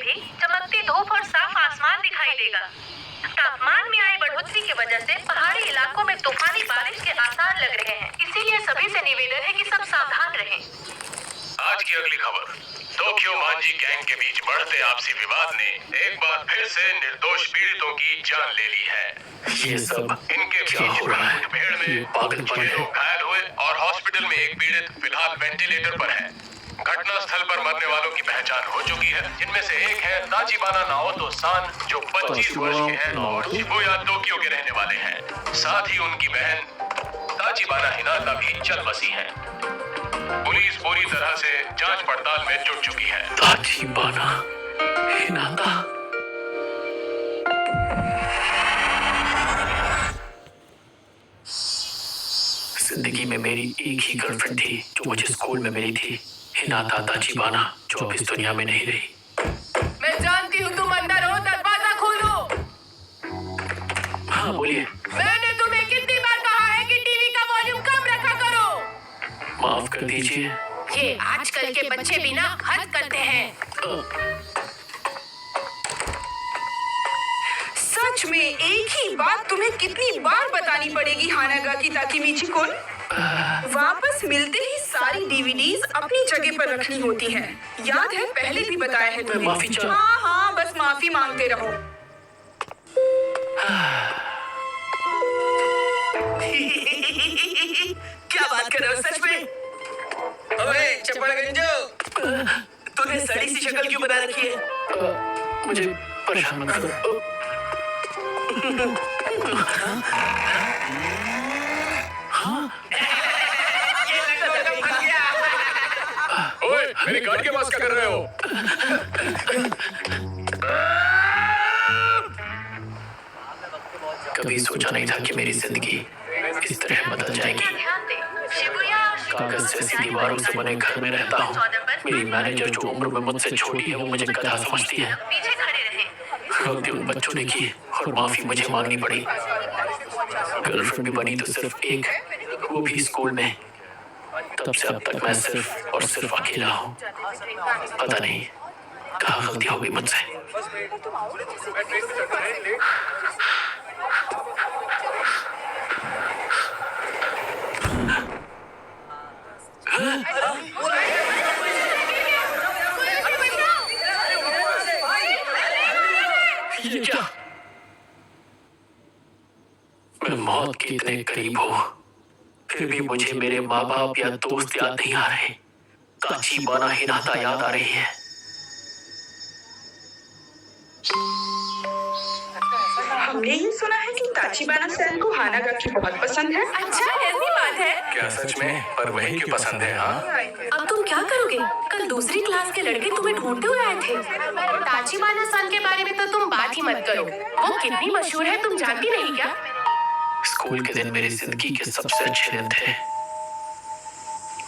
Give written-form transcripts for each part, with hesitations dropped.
भी चमकती धूप और साफ आसमान दिखाई देगा। तापमान में आई बढ़ोतरी की वजह से पहाड़ी इलाकों में तूफानी बारिश के आसार लग रहे हैं, इसीलिए सभी से निवेदन है कि सब सावधान रहें। आज की अगली खबर। टोक्यो मांझी गैंग के बीच बढ़ते आपसी विवाद ने एक बार फिर से निर्दोष पीड़ितों की जान ले ली है। ये सब इनके बीच मुठभेड़ में 6 लोग घायल हुए और हॉस्पिटल में एक पीड़ित फिलहाल वेंटिलेटर पर है। घटना स्थल पर मरने वालों की पहचान हो चुकी है, जिनमें से एक है ताचिबाना नाओतो सान, जो 25 वर्ष के हैं और शिबुया टोक्यो के रहने वाले हैं। साथ ही उनकी बहन ताचिबाना हिनाता भी चल बसी है। पुलिस पूरी तरह से जांच पड़ताल में जुट चुकी है। ताचिबाना हिनाता। जिंदगी में मेरी एक ही गर्लफ्रेंड थी जो मुझे स्कूल में मिली थी, हिनाता ताचिबाना, जो अब इस दुनिया में नहीं रही। मैं जानती हूँ तुम अंदर हो, दरवाजा खोलो। हाँ बोलिए। मैंने तुम्हें कितनी बार कहा है कि टीवी का वॉल्यूम कम रखा करो। माफ कर दीजिए। ये आजकल के बच्चे भी ना हद करते हैं। सच में एक ही बात तुम्हें कितनी बार बतानी पड़ेगी हानागाकी ताकेमिची-कुन? वापस मिलते ही सारी डीवीडीज अपनी जगह पर रखनी होती हैं। याद है पहले भी बताया है तुम्हें। माफी चाह। हाँ, बस माफी मांगते रहो। क्या बात कर रहे हो सच में? अबे चपड़गंजो, तूने सड़ी सी शक्ल क्यों बना रखी है? मुझे परेशान मत करो। ओए, मेरी गाड़ी के पास क्या कर रहे हो? कभी सोचा नहीं था कि मेरी जिंदगी इस तरह बदल जाएगी। ध्यान दें, शिबुया कागज जैसी दीवारों से बने घर में रहता हूँ। मेरी मैनेजर जो उम्र में मुझसे छोटी है, वो मुझे गधा समझती है। पीछे खड़े रहें। गलती उन बच्चों ने की और माफी मुझे मांगनी पड़ी। गर्लफ्रेंड भी बनी तो सिर्फ एक, वो भी स्कूल में। तब से अब तक मैं सिर्फ और सिर्फ अकेला हूँ। पता नहीं कहाँ गलती हो गई मुझसे। ये क्या? मैं मौत के इतने करीब हूँ, फिर भी मुझे मेरे माँ बाप या दोस्त याद नहीं आ रहे। ताचिबाना हिनाता याद आ रही है। हमने ये सुना है कि ताचिबाना-san को हानागाकी बहुत पसंद है। अच्छा, ऐसी बात है। क्या सच में? पर वही क्यों पसंद है? हाँ, अब तुम क्या करोगे? कल दूसरी क्लास के लड़के तुम्हें ढूंढते हुए आए थे। ताचिबाना-san के बारे में तो तुम बात ही मत करो। वो कितनी मशहूर है तुम जानती नहीं क्या? स्कूल के दिन मेरी जिंदगी के सबसे अच्छे दिन थे।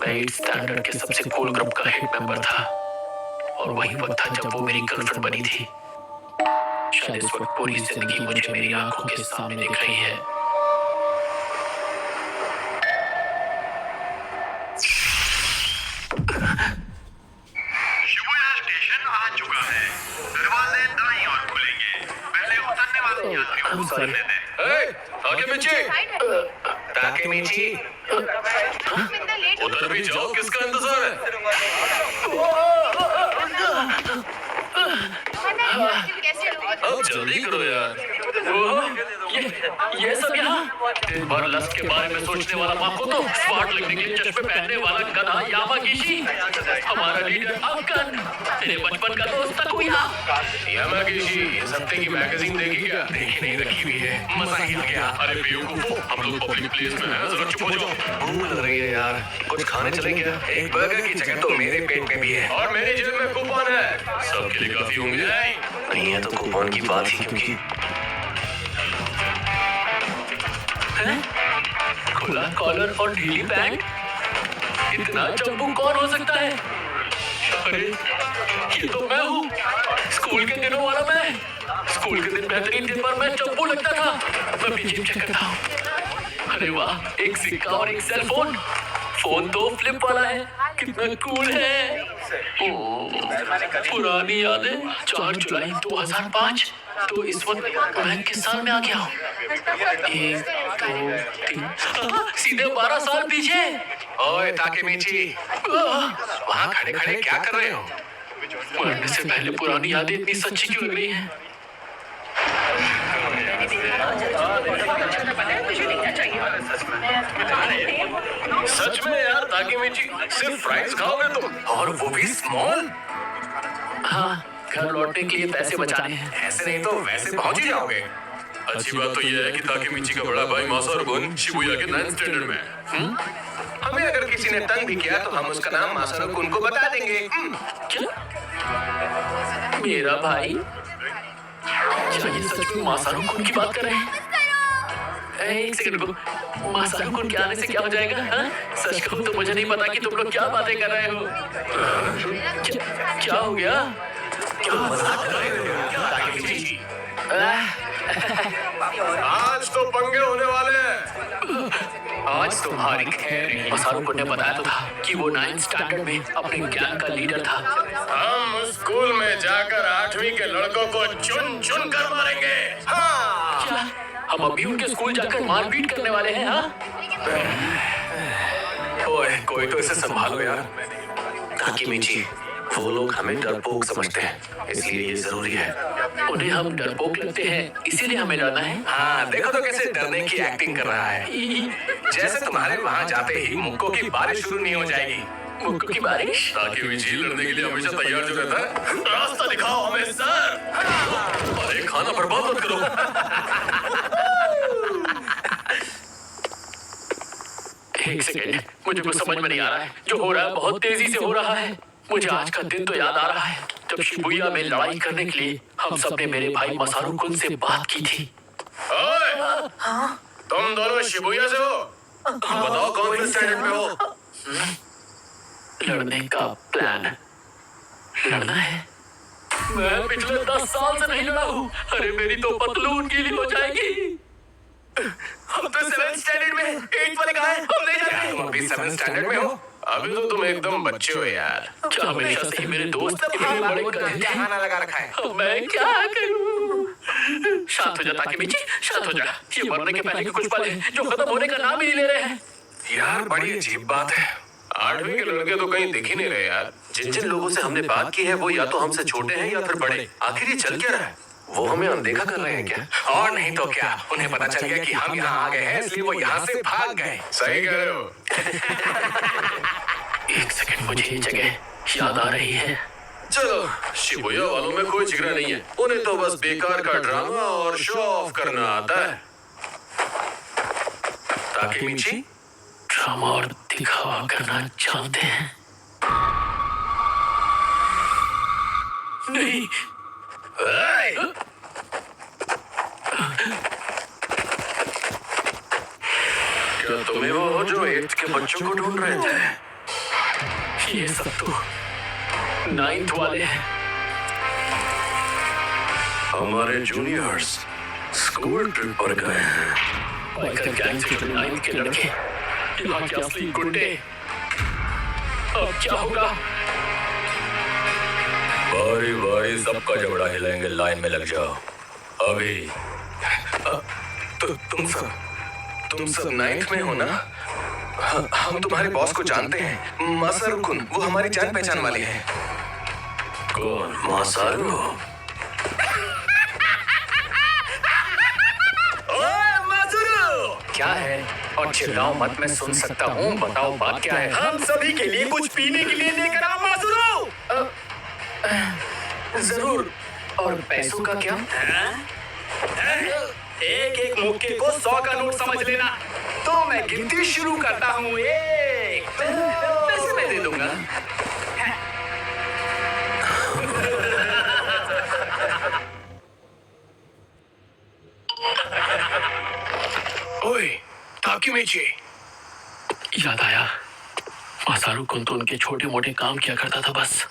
मैं 8th स्टैंडर्ड के सबसे कूल ग्रुप का हेड मेंबर था और वही वक्त था जब वो मेरी गर्लफ्रेंड बनी थी। शायद इस वक्त पूरी जिंदगी मुझे मेरी आंखों के सामने दिख रही है। शिबुया स्टेशन आ चुका है। दरवाजे दाईं ओर खुलेंगे। पहले उतरने वाले यात्रियों को sorry. उतरने दें। ताकेमिची, उधर भी जाओ, किसका इंतजार है? अब जल्दी करो यार। ये सब यहाँ? दिन भर लस्ट के बारे में सोचने वाला माकोतो, स्मार्ट लगने के लिए चश्मे पहनने वाला गधा यामागिशी, हमारा लीडर अक्कन, तेरे बचपन का दोस्त तकुया। यामागिशी, इस हफ्ते की मैगजीन देखी क्या? देखी नहीं, रखी हुई है। मजा ही आ गया। अरे बेवकूफो, हम लोग पब्लिक प्लेस में हैं, जरा चुप हो जाओ। भूख लग रही है यार, कुछ खाने चले क्या? एक बर्गर की जगह तो मेरे पेट में भी है और मेरी जेब में कूपन है। सबके लिए काफी होंगे। नहीं है तो कूपन की बात ही क्योंकि खुला कॉलर और ढीली पैंट, इतना चंपू कौन हो सकता है? अरे ये तो मैं हूँ, स्कूल के दिनों वाला मैं। स्कूल के दिन बेहतरीन दिन पर मैं चंपू लगता था। मैं भी जिम चेक करता हूँ। अरे वाह, एक सिक्का और एक सेल फोन। फोन तो फ्लिप वाला है, कितना कूल है। पुरानी यादें 4 जुलाई 2005। तो इस वक्त मैं किस साल में आ गया हूँ? 1, 2, 3 सीधे 12 साल पीछे। ओए ताकेमिची, वहाँ खड़े खड़े क्या कर रहे हो? मरने से पहले पुरानी यादें इतनी सच्ची क्यों लग रही हैं? सच में यार ताकेमिची, सिर्फ फ्राइज खाओगे तुम, और वो भी स्मॉल? हाँ, घर लौटने के लिए पैसे बचाने हैं। ऐसे नहीं तो वैसे पहुंच ही जाओगे। अच्छी बात तो ये है कि ताकेमिची का बड़ा भाई मासारू-कुन शिबुया के 9th स्टैंडर्ड में है। हमें अगर किसी ने तंग भी किया तो हम उसका नाम मासारू-कुन को बता देंगे। क्या? मेरा भाई? क्या ये सच में मासारू-कुन की बात कर रहे हैं? एक सेकंड रुको, मासारू-कुन के आने से क्या हो जाएगा? हाँ? सच कहूँ तो मुझे नहीं पता कि तुम लोग क्या बातें कर रहे हो। क्या हो गया? ताकेमिची, आज तो पंगे होने वाले हैं। आज तुम्हारी खैर। मासारू-कुन ने बताया तो था कि वो 9th स्टैंडर्ड में अपने गैंग का लीडर था। हम स्कूल में जाकर 8वीं के लड़कों को चुन चुन कर मारेंगे। हाँ। क्या? हम अभी उनके स्कूल जाकर मारपीट करने वाले हैं? हाँ? ओए, कोई तो इसे संभालो यार। ताकेमिची, वो लोग हमें डरपोक समझते हैं, इसलिए ये जरूरी है। उन्हें हम डरपोक लगते हैं, इसीलिए हमें डरना है। हाँ, देखो तो कैसे डरने की एक्टिंग कर रहा है। जैसे तुम्हारे वहाँ जाते ही मुक्कों की बारिश शुरू नहीं हो जाएगी। मुक्कों की बारिश? ताकेमिची लड़ने के लिए हमेशा तैयार जो रहता है। रास्ता दिखाओ हमें सर। अरे खाना बर्बाद मत करो। एक सेकेंड, मुझे कुछ समझ में नहीं आ रहा है। जो हो रहा है बहुत तेजी से हो रहा है। मुझे आज का दिन तो याद आ रहा है जब शिबुया में लड़ाई करने के लिए हम सबने मेरे भाई मासारू-कुन से बात की थी। ओए, तुम दोनों शिबुया से हो? बताओ कौन से स्टैंडर्ड में हो? लड़ने का प्लान। लड़ना है? मैं पिछले 10 साल से नहीं लड़ा हूँ। अरे मेरी तो पतलून गीली हो जाएगी। हम तो 7th स्टैंडर्ड में 8 वाले कहाँ हैं? हम नहीं जानते। तुम अभी 7th स्टैंडर्ड में हो? अभी तो तुम एकदम बच्चे हो यार। क्या हमेशा से ही मेरे दोस्त इतने बड़े गधे थे? खाना लगा रखा है। अब मैं क्या करूं? शांत हो जा ताकेमिची, शांत हो जा। ये मरने के पहले के कुछ पल हैं जो खत्म होने का नाम ही नहीं ले रहे हैं। यार बड़ी अजीब बात है, 8वीं के लड़के तो कहीं दिख ही नहीं रहे यार। जिन जिन लोगों से हमने बात की है वो या तो हमसे छोटे हैं या फिर बड़े। आखिर ये चल क्या रहा है? वो हमें अनदेखा कर रहे हैं क्या? और नहीं तो क्या, उन्हें पता चल गया कि हम यहाँ आ गए हैं, इसलिए वो यहाँ से भाग गए। सही कह रहे हो। एक सेकंड, मुझे ये जगह याद आ रही है। चलो, शिबुया वालों में कोई जिगरा नहीं है। उन्हें तो बस बेकार का ड्रामा और शो ऑफ करना आता है। ताकेमिची, ड्रामा और दिखावा करना चाहते हैं। नहीं। क्या तुम्हें वो हो जो 8th के बच्चों को ढूंढ रहे थे? ये सब तो 9th वाले हैं। हमारे जूनियर्स स्कूल ट्रिप पर गए हैं। बाइकर गैंग से जुड़े 9th के लड़के, यहाँ के असली गुंडे। अब क्या होगा? बारी बारी सबका जबड़ा हिलाएंगे, लाइन में लग जाओ अभी। तुम सब 9th में हो ना? हम तुम्हारे बॉस को जानते हैं, मासारू-कुन। वो हमारी जान पहचान वाले हैं। कौन? मासारू? ओए मासारू! क्या है? और चिल्लाओ मत, मैं सुन सकता हूँ। बताओ बात क्या है? हम सभी के लिए कुछ पीने के लिए लेकर आओ मासारू। जरूर। और पैसों का क्या? एक एक मुक्के को 100 का नोट समझ लेना। तो मैं गिनती शुरू करता हूँ। 1 पैसे मैं दे दूंगा। ओए ताकेमिची, याद आया, मासारू-कुन तो उनके छोटे मोटे काम किया करता था बस।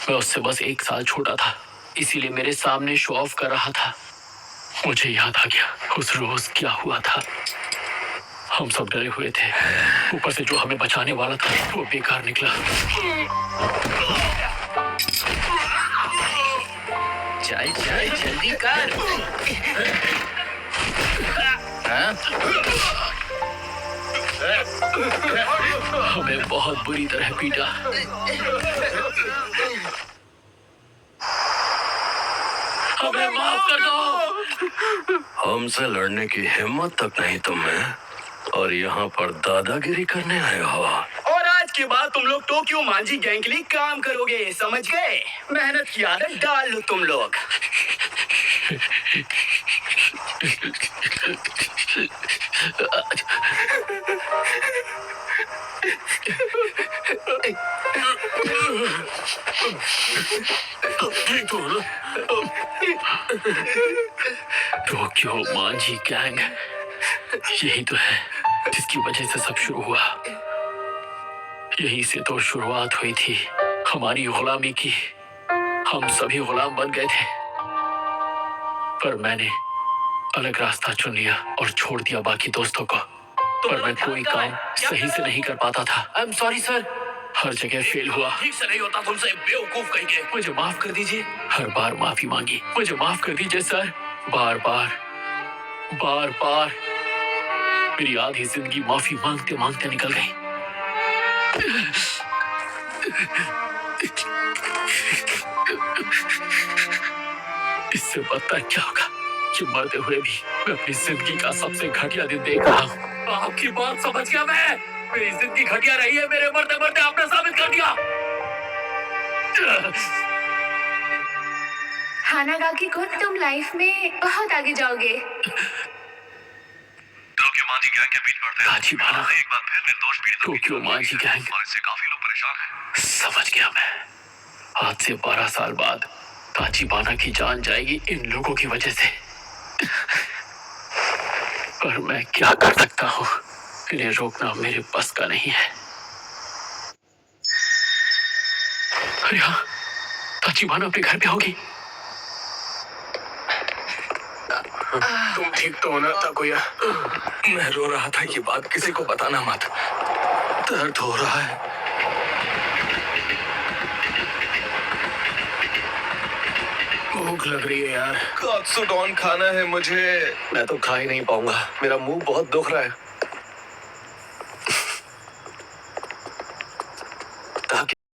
मैं उससे बस 1 साल छोटा था, इसीलिए मेरे सामने शो ऑफ कर रहा था। मुझे याद आ गया उस रोज क्या हुआ था। हम सब डरे हुए थे, ऊपर से जो हमें बचाने वाला था वो बेकार निकला। चल चल जल्दी कर। हाँ? हमें बहुत बुरी तरह पीटा। हमें माफ कर दो। हमसे लड़ने की हिम्मत तक नहीं तुम्हें, और यहाँ पर दादागिरी करने आए हो। और आज के बाद तुम लोग टोक्यो मांझी गैंग के लिए काम करोगे, समझ गए? मेहनत की आदत डाल लो तुम लोग। टोक्यो मांझी गैंग, यही तो है जिसकी वजह से सब शुरू हुआ। यही से तो शुरुआत हुई थी हमारी गुलामी की। हम सभी गुलाम बन गए थे, पर मैंने अलग रास्ता चुन लिया और छोड़ दिया बाकी दोस्तों को। पर मैं कोई काम सही से नहीं कर पाता था। I am sorry sir. हर जगह फेल हुआ। ठीक से नहीं होता तुमसे, बेवकूफ कहीं के। मुझे माफ कर दीजिए। हर बार माफी मांगी। मुझे माफ कर दीजिए सर। बार बार बार बार मेरी आधी जिंदगी माफी मांगते मांगते निकल गई। इससे बदतर क्या होगा कि मरते हुए भी मैं अपनी जिंदगी का सबसे घटिया दिन देख रहा हूँ। आपकी बात समझ गया मैं। मेरी जिंदगी घटिया रही है, मेरे मरते मरते आपने साबित कर दिया। हानागाकी कुन, तुम लाइफ में बहुत आगे जाओगे। टोक्यो मांझी गैंग के बीच बढ़ते ताचिबाना, एक बार फिर निर्दोष पीड़ितों की टोक्यो मांझी गैंग, और इससे काफी लोग परेशान हैं। समझ गया मैं। आज से 12 साल बाद ताचिबाना की जान जाएगी इन लोगों की वजह से। पर मैं क्या कर सकता हूँ? इन्हें रोकना मेरे बस का नहीं है। अरे हाँ, ताचिबाना अपने घर पे होगी। तुम ठीक तो होना ताकुया? मैं रो रहा था, ये बात किसी को बताना मत। दर्द हो रहा है। भूख लग रही है यार। कात्सुडॉन खाना है मुझे। मैं तो खा ही नहीं पाऊंगा, मेरा मुंह बहुत दुख रहा है।